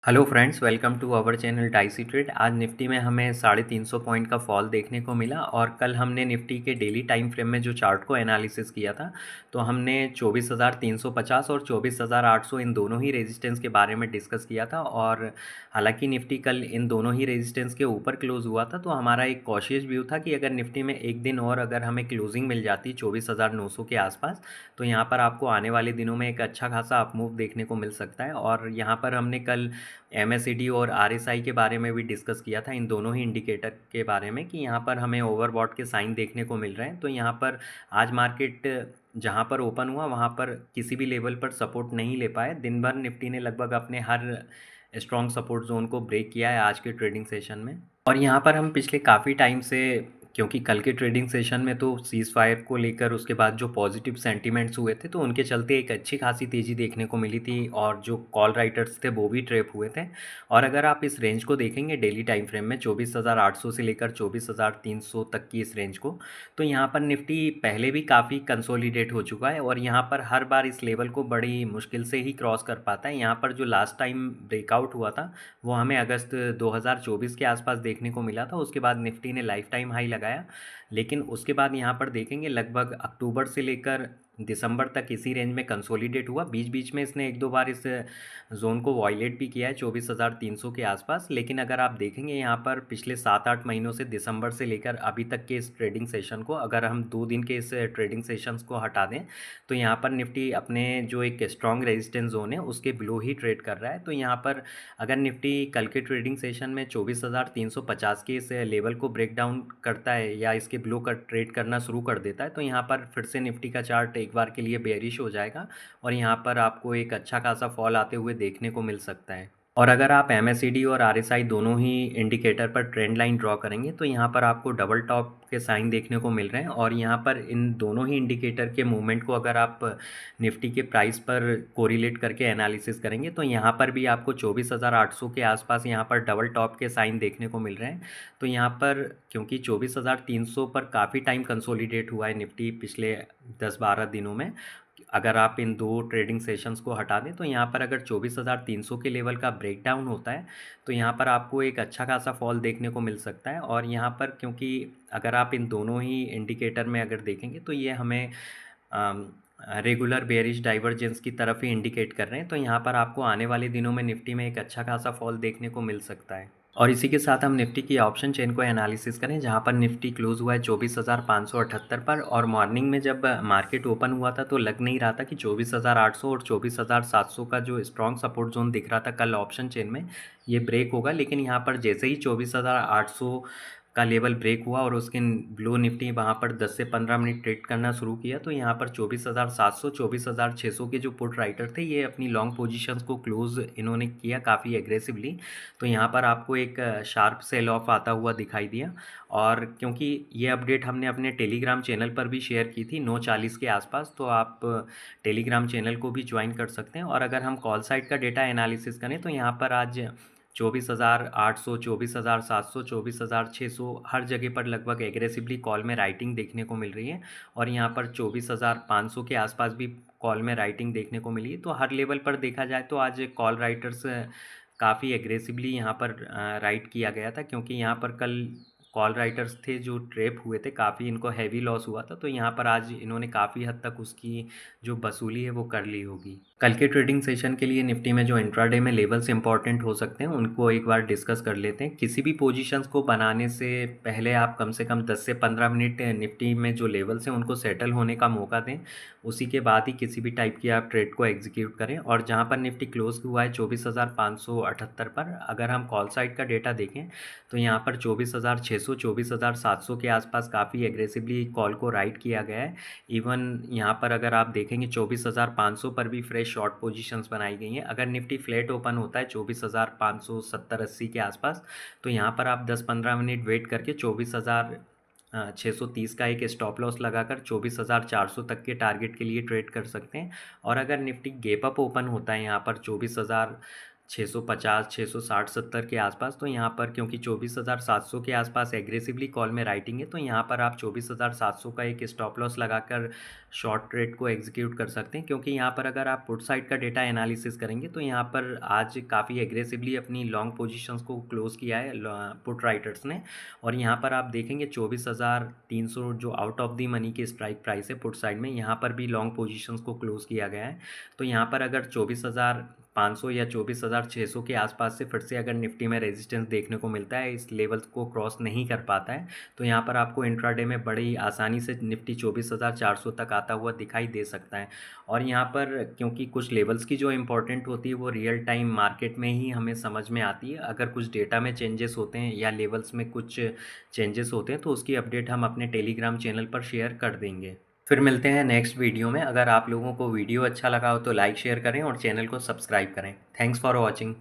Hello friends, welcome to our channel dicey trade. आज निफ्टी में हमें 350 पॉइंट का फॉल देखने को मिला और कल हमने निफ्टी के डेली टाइम फ्रेम में जो चार्ट को एनालिसिस किया था तो हमने 24,350 और 24,800 इन दोनों ही रेजिस्टेंस के बारे में डिस्कस किया था। और हालांकि निफ्टी कल इन दोनों ही रेजिस्टेंस के ऊपर क्लोज हुआ था, तो हमारा एक कॉशियस व्यू था कि अगर निफ्टी में एक दिन और अगर हमें क्लोजिंग मिल जाती 24,900 के आसपास तो यहाँ पर आपको आने वाले दिनों में एक अच्छा खासा अपमूव देखने को मिल सकता है। और यहाँ पर हमने कल MACD और RSI के बारे में भी डिस्कस किया था, इन दोनों ही इंडिकेटर के बारे में, कि यहाँ पर हमें ओवरबॉट के साइन देखने को मिल रहे हैं। तो यहाँ पर आज मार्केट जहाँ पर ओपन हुआ वहाँ पर किसी भी लेवल पर सपोर्ट नहीं ले पाए। दिन भर निफ्टी ने लगभग अपने हर स्ट्रॉन्ग सपोर्ट जोन को ब्रेक किया है आज के ट्रेडिंग सेशन में। और यहाँ पर हम पिछले काफ़ी टाइम से, क्योंकि कल के ट्रेडिंग सेशन में तो सीज़ फायर को लेकर उसके बाद जो पॉजिटिव सेंटीमेंट्स हुए थे तो उनके चलते एक अच्छी खासी तेज़ी देखने को मिली थी और जो कॉल राइटर्स थे वो भी ट्रैप हुए थे। और अगर आप इस रेंज को देखेंगे डेली टाइम फ्रेम में 24,800 से लेकर 24,300 तक की इस रेंज को, तो यहाँ पर निफ्टी पहले भी काफ़ी कंसोलिडेट हो चुका है और यहाँ पर हर बार इस लेवल को बड़ी मुश्किल से ही क्रॉस कर पाता है। यहाँ पर जो लास्ट टाइम ब्रेकआउट हुआ था वो हमें अगस्त 2024 के आसपास देखने को मिला था। उसके बाद निफ्टी ने लाइफ टाइम हाई लगाया, लेकिन उसके बाद यहाँ पर देखेंगे लगभग अक्टूबर से लेकर दिसंबर तक इसी रेंज में कंसोलिडेट हुआ। बीच बीच में इसने एक दो बार इस जोन को वायलेट भी किया है 24,300 के आसपास। लेकिन अगर आप देखेंगे यहाँ पर पिछले 7-8 महीनों से दिसंबर से लेकर अभी तक के इस ट्रेडिंग सेशन को, अगर हम 2 दिन के इस ट्रेडिंग सेशंस को हटा दें तो यहाँ पर निफ्टी अपने जो एक स्ट्रॉन्ग रेजिस्टेंस जोन है उसके बिलो ही ट्रेड कर रहा है। तो यहाँ पर अगर निफ्टी कल के ट्रेडिंग सेशन में 24,350 के इस लेवल को ब्रेक डाउन करता है या इसके बिलो का ट्रेड करना शुरू कर देता है तो यहाँ पर फिर से निफ्टी का चार्ट एक बार के लिए बेयरिश हो जाएगा और यहाँ पर आपको एक अच्छा खासा फॉल आते हुए देखने को मिल सकता है। और अगर आप MACD और RSI दोनों ही इंडिकेटर पर ट्रेंड लाइन ड्रॉ करेंगे तो यहाँ पर आपको डबल टॉप के साइन देखने को मिल रहे हैं। और यहाँ पर इन दोनों ही इंडिकेटर के मूवमेंट को अगर आप निफ्टी के प्राइस पर कोरिलेट करके एनालिसिस करेंगे तो यहाँ पर भी आपको 24,800 के आसपास यहाँ पर डबल टॉप के साइन देखने को मिल रहे हैं। तो यहाँ पर क्योंकि 24,300 पर काफ़ी टाइम कंसोलिडेट हुआ है निफ्टी पिछले 10-12 दिनों में, अगर आप इन दो ट्रेडिंग सेशंस को हटा दें तो यहाँ पर अगर 24,300 के लेवल का ब्रेक डाउन होता है तो यहाँ पर आपको एक अच्छा खासा फॉल देखने को मिल सकता है। और यहाँ पर क्योंकि अगर आप इन दोनों ही इंडिकेटर में अगर देखेंगे तो ये हमें रेगुलर बेयरिश डाइवर्जेंस की तरफ ही इंडिकेट कर रहे हैं, तो यहाँ पर आपको आने वाले दिनों में निफ्टी में एक अच्छा खासा फॉल देखने को मिल सकता है। और इसी के साथ हम निफ्टी की ऑप्शन चेन को एनालिसिस करें जहां पर निफ्टी क्लोज हुआ है 24,578 पर और मॉर्निंग में जब मार्केट ओपन हुआ था तो लग नहीं रहा था कि 24,800 और 24,700 का जो स्ट्रॉन्ग सपोर्ट जोन दिख रहा था कल ऑप्शन चेन में ये ब्रेक होगा। लेकिन यहाँ पर जैसे ही 24,800 का लेवल ब्रेक हुआ और उसके ब्लो निफ्टी वहाँ पर 10 से 15 मिनट ट्रेड करना शुरू किया तो यहाँ पर 24,700 24,600 के जो पुट राइटर थे ये अपनी लॉन्ग पोजीशंस को क्लोज इन्होंने किया काफ़ी एग्रेसिवली। तो यहाँ पर आपको एक शार्प सेल ऑफ आता हुआ दिखाई दिया। और क्योंकि ये अपडेट हमने अपने टेलीग्राम चैनल पर भी शेयर की थी 9:40 के आसपास, तो आप टेलीग्राम चैनल को भी ज्वाइन कर सकते हैं। और अगर हम कॉल साइड का डेटा एनालिसिस करें तो यहाँ पर आज 24,800 24,700 24,600 हर जगह पर लगभग एग्रेसिवली कॉल में राइटिंग देखने को मिल रही है। और यहाँ पर 24,500 के आसपास भी कॉल में राइटिंग देखने को मिली है। तो हर लेवल पर देखा जाए तो आज कॉल राइटर्स काफ़ी एग्रेसिवली यहाँ पर राइट किया गया था, क्योंकि यहाँ पर कल कॉल राइटर्स थे जो ट्रैप हुए थे, काफ़ी इनको हैवी लॉस हुआ था। तो यहाँ पर आज इन्होंने काफ़ी हद तक उसकी जो वसूली है वो कर ली होगी। कल के ट्रेडिंग सेशन के लिए निफ्टी में जो इंट्राडे में लेवल्स इंपॉर्टेंट हो सकते हैं उनको एक बार डिस्कस कर लेते हैं। किसी भी पोजीशंस को बनाने से पहले आप कम से कम 10 से 15 मिनट निफ्टी में जो लेवल्स हैं उनको सेटल होने का मौका दें, उसी के बाद ही किसी भी टाइप की आप ट्रेड को एग्जीक्यूट करें। और जहाँ पर निफ्टी क्लोज हुआ है 24,578 पर, अगर हम कॉल साइड का डेटा देखें तो यहाँ पर 24,600 24,700 के आसपास काफ़ी एग्रेसिवली कॉल को राइट किया गया है। इवन यहाँ पर अगर आप देखेंगे 24,500 पर भी फ्रेश शॉर्ट पोजीशंस बनाई गई हैं। अगर निफ्टी फ्लैट ओपन होता है 24,570-80 के आसपास तो यहाँ पर आप 10-15 मिनट वेट करके 24,630 का एक स्टॉप लॉस लगाकर 24,400 तक के टारगेट के लिए ट्रेड कर सकते हैं। और अगर निफ्टी गैप अप ओपन होता है यहाँ पर 650, 660, 70 के आसपास। तो यहाँ पर क्योंकि 24,700 के आसपास एग्रेसिवली कॉल में राइटिंग है, तो यहाँ पर आप 24,700 का एक स्टॉप लॉस लगाकर शॉर्ट ट्रेड को एग्जीक्यूट कर सकते हैं। क्योंकि यहाँ पर अगर आप पुट साइड का डेटा एनालिसिस करेंगे तो यहाँ पर आज काफ़ी एग्रेसिवली अपनी लॉन्ग पोजीशंस को क्लोज किया है पुट राइटर्स ने। और यहाँ पर आप देखेंगे 24,300 जो आउट ऑफ दी मनी की स्ट्राइक प्राइस है पुट साइड में, यहाँ पर भी लॉन्ग पोजीशंस को क्लोज किया गया है। तो यहाँ पर अगर 24,500 या 24,600 के आसपास से फिर से अगर निफ्टी में रेजिस्टेंस देखने को मिलता है, इस लेवल्स को क्रॉस नहीं कर पाता है, तो यहाँ पर आपको इंट्राडे में बड़ी आसानी से निफ्टी 24,400 तक आता हुआ दिखाई दे सकता है। और यहाँ पर क्योंकि कुछ लेवल्स की जो इंपॉर्टेंट होती है वो रियल टाइम मार्केट में ही हमें समझ में आती है। अगर कुछ डेटा में चेंजेस होते हैं या लेवल्स में कुछ चेंजेस होते हैं तो उसकी अपडेट हम अपने टेलीग्राम चैनल पर शेयर कर देंगे। फिर मिलते हैं नेक्स्ट वीडियो में। अगर आप लोगों को वीडियो अच्छा लगा हो तो लाइक शेयर करें और चैनल को सब्सक्राइब करें। Thanks for watching.